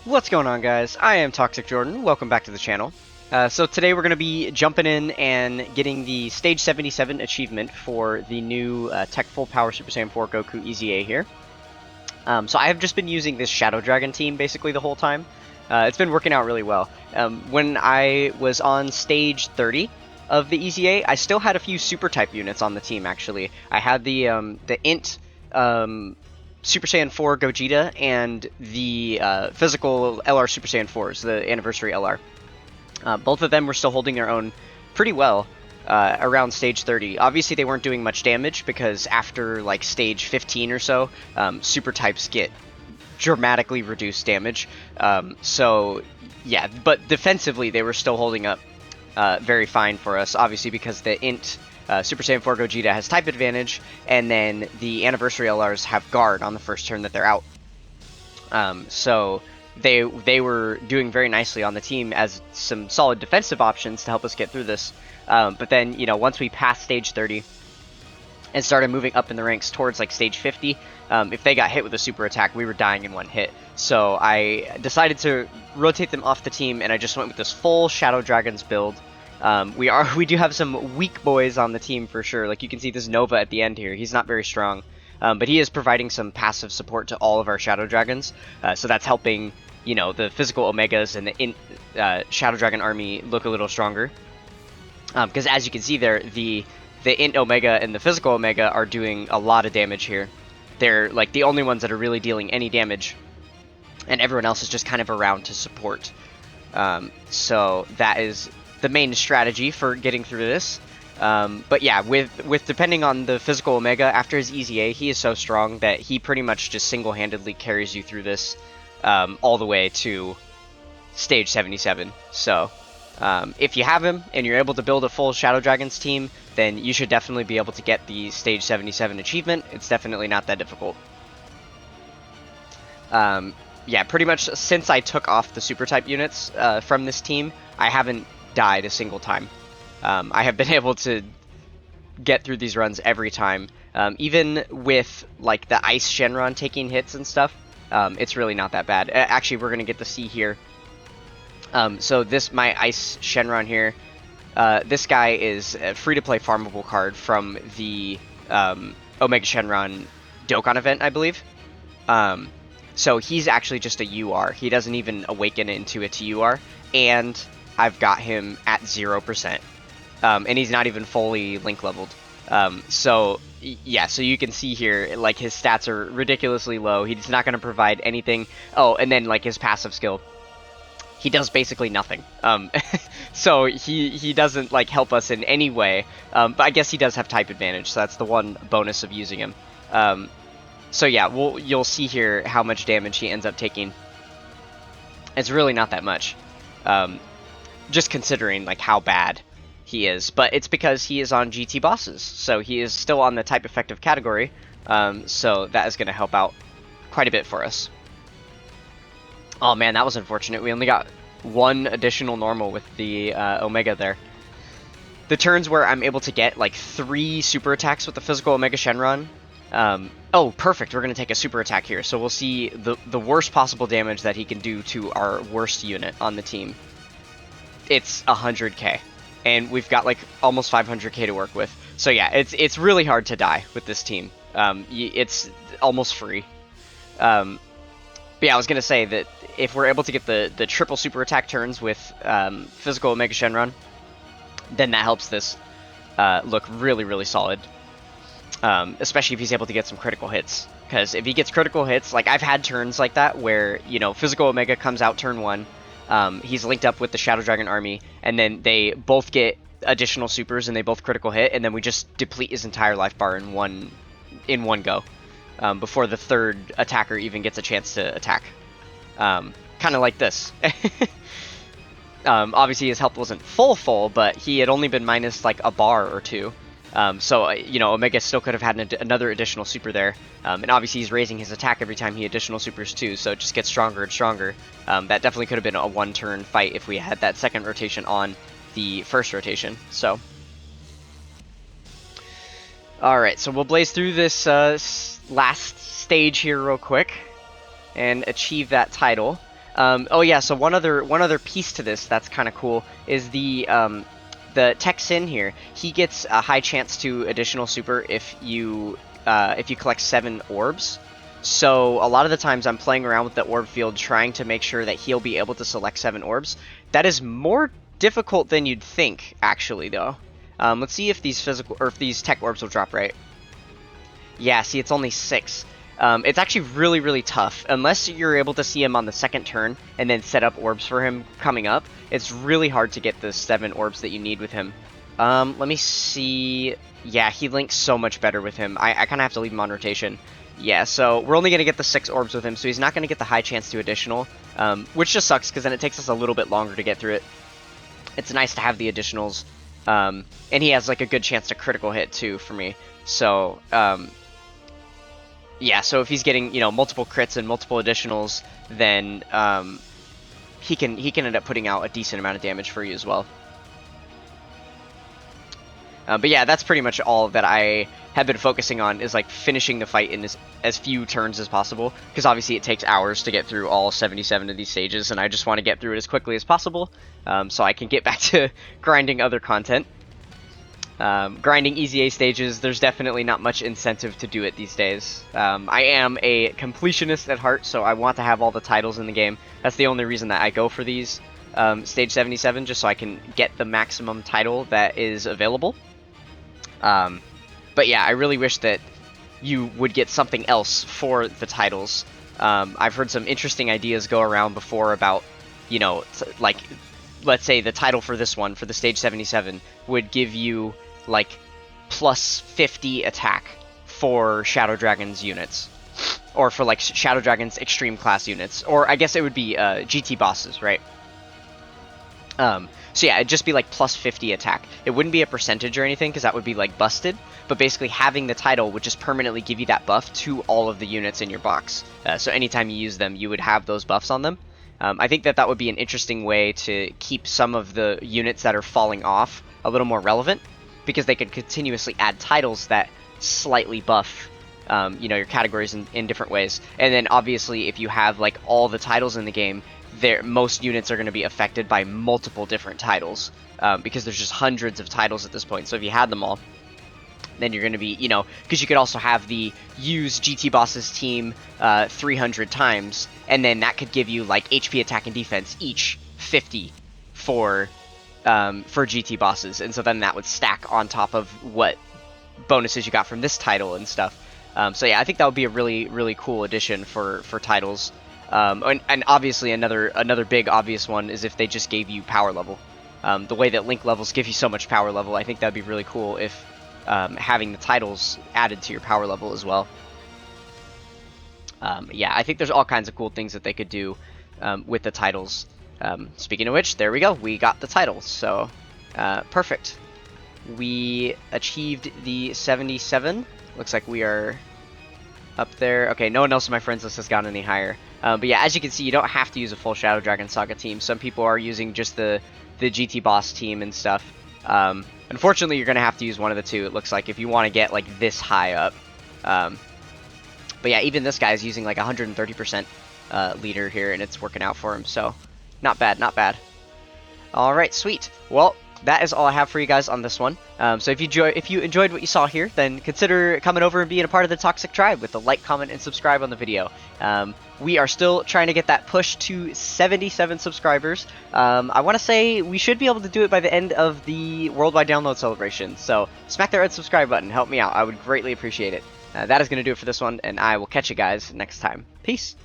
What's going on, guys? I am Toxic Jordan. Welcome back to the channel. So today we're going to be jumping in and getting the Stage 77 achievement for the new Tech Full Power Super Saiyan 4 Goku EZA here. So I have just been using this Shadow Dragon team basically the whole time. It's been working out really well. When I was on Stage 30 of the EZA, I still had a few Super Type units on the team, actually. I had the INT Super Saiyan 4 Gogeta and the physical LR Super Saiyan 4s, the Anniversary LR. Both of them were still holding their own pretty well around stage 30. Obviously, they weren't doing much damage because after like stage 15 or so, super types get dramatically reduced damage. So yeah, but defensively, they were still holding up very fine for us, obviously because the INT Super Saiyan 4 Gogeta has type advantage, and then the Anniversary LRs have guard on the first turn that they're out. So they were doing very nicely on the team as some solid defensive options to help us get through this. But then, you know, once we passed stage 30 and started moving up in the ranks towards like stage 50, if they got hit with a super attack, we were dying in one hit. So I decided to rotate them off the team, and I just went with this full Shadow Dragons build. We do have some weak boys on the team for sure. Like you can see this Nova at the end here. He's not very strong, but he is providing some passive support to all of our Shadow Dragons. So that's helping, you know, the physical Omegas and the Shadow Dragon army look a little stronger. Because as you can see there, the INT Omega and the physical Omega are doing a lot of damage here. They're like the only ones that are really dealing any damage, and everyone else is just kind of around to support. So that is the main strategy for getting through this. But yeah, with depending on the physical Omega, after his EZA, he is so strong that he pretty much just single-handedly carries you through this all the way to stage 77. So if you have him and you're able to build a full Shadow Dragons team, then you should definitely be able to get the stage 77 achievement. It's definitely not that difficult. Yeah, pretty much since I took off the super type units from this team, I haven't died a single time. I have been able to get through these runs every time. Even with like the Ice Shenron taking hits and stuff, it's really not that bad. Actually, we're gonna get to see here. So my Ice Shenron here, this guy is a free-to-play farmable card from the Omega Shenron Dokkan event, I believe. So he's actually just a UR. He doesn't even awaken into a TUR, and I've got him at 0%. And he's not even fully link leveled. So yeah, so you can see here, like his stats are ridiculously low. He's not going to provide anything. Oh, and then like his passive skill, he does basically nothing. So he doesn't like help us in any way. But I guess he does have type advantage, so that's the one bonus of using him. So yeah, you'll see here how much damage he ends up taking. It's really not that much, just considering like how bad he is. But it's because he is on GT bosses, so he is still on the type effective category. So that is going to help out quite a bit for us. Oh man, that was unfortunate. We only got one additional normal with the Omega there. The turns where I'm able to get like 3 super attacks with the physical Omega Shenron. Oh, perfect. We're going to take a super attack here. So we'll see the worst possible damage that he can do to our worst unit on the team. It's 100k. And we've got like almost 500k to work with. So yeah, it's really hard to die with this team. It's almost free. But yeah, I was going to say that if we're able to get the triple super attack turns with physical Omega Shenron, then that helps this look really, really solid. Especially if he's able to get some critical hits. Because if he gets critical hits, like I've had turns like that where, you know, physical Omega comes out turn 1, he's linked up with the Shadow Dragon army, and then they both get additional supers and they both critical hit, and then we just deplete his entire life bar in one go. Before the third attacker even gets a chance to attack. Kind of like this. Obviously his health wasn't full, but he had only been minus like a bar or 2. So, you know, Omega still could have had another additional super there. And obviously he's raising his attack every time he additional supers too, so it just gets stronger and stronger. That definitely could have been a one-turn fight if we had that second rotation on the first rotation. So, alright, so we'll blaze through this last stage here real quick and achieve that title. Oh yeah, so one other piece to this that's kind of cool is the Tech Sin here. He gets a high chance to additional super if you collect 7 orbs. So a lot of the times I'm playing around with the orb field trying to make sure that he'll be able to select 7 orbs. That is more difficult than you'd think, actually, though. Let's see if these if these tech orbs will drop right. Yeah, see, it's only 6. It's actually really, really tough. Unless you're able to see him on the second turn and then set up orbs for him coming up, it's really hard to get the 7 orbs that you need with him. Let me see. Yeah, he links so much better with him. I kind of have to leave him on rotation. Yeah, so we're only going to get the 6 orbs with him, so he's not going to get the high chance to additional, which just sucks because then it takes us a little bit longer to get through it. It's nice to have the additionals, and he has like a good chance to critical hit too for me. So, yeah, so if he's getting, you know, multiple crits and multiple additionals, then he can end up putting out a decent amount of damage for you as well. But yeah, that's pretty much all that I have been focusing on, is like finishing the fight in as few turns as possible, because obviously it takes hours to get through all 77 of these stages, and I just want to get through it as quickly as possible, so I can get back to grinding other content. Grinding easy A stages, there's definitely not much incentive to do it these days. I am a completionist at heart, so I want to have all the titles in the game. That's the only reason that I go for these stage 77, just so I can get the maximum title that is available. But yeah, I really wish that you would get something else for the titles. I've heard some interesting ideas go around before about, you know, like, let's say the title for this one, for the stage 77, would give you like plus 50 attack for Shadow Dragon's units, or for like Shadow Dragon's extreme class units, or I guess it would be GT bosses, right? So yeah, it'd just be like plus 50 attack. It wouldn't be a percentage or anything, because that would be like busted, but basically having the title would just permanently give you that buff to all of the units in your box. So anytime you use them, you would have those buffs on them. I think that that would be an interesting way to keep some of the units that are falling off a little more relevant, because they could continuously add titles that slightly buff, you know, your categories in different ways. And then obviously, if you have like all the titles in the game, most units are going to be affected by multiple different titles, because there's just hundreds of titles at this point. So if you had them all, then you're going to be, you know, because you could also have the use GT bosses team 300 times, and then that could give you like HP, attack, and defense each 50 for GT bosses, and so then that would stack on top of what bonuses you got from this title and stuff. So yeah, I think that would be a really, really cool addition for titles. And obviously another big obvious one is if they just gave you power level. The way that link levels give you so much power level, I think that'd be really cool if having the titles added to your power level as well. Yeah, I think there's all kinds of cool things that they could do with the titles. Speaking of which, there we go. We got the titles, so perfect. We achieved the 77. Looks like we are up there. Okay, no one else in my friends list has gotten any higher. But yeah, as you can see, you don't have to use a full Shadow Dragon Saga team. Some people are using just the GT boss team and stuff. Unfortunately, you're going to have to use one of the two, it looks like, if you want to get like this high up. But yeah, even this guy is using like 130% leader here, and it's working out for him, so not bad, not bad. Alright, sweet. Well, that is all I have for you guys on this one. So if you enjoyed what you saw here, then consider coming over and being a part of the Toxic Tribe with a like, comment, and subscribe on the video. We are still trying to get that push to 77 subscribers. I want to say we should be able to do it by the end of the worldwide download celebration. So smack that red subscribe button, help me out. I would greatly appreciate it. That is going to do it for this one, and I will catch you guys next time. Peace!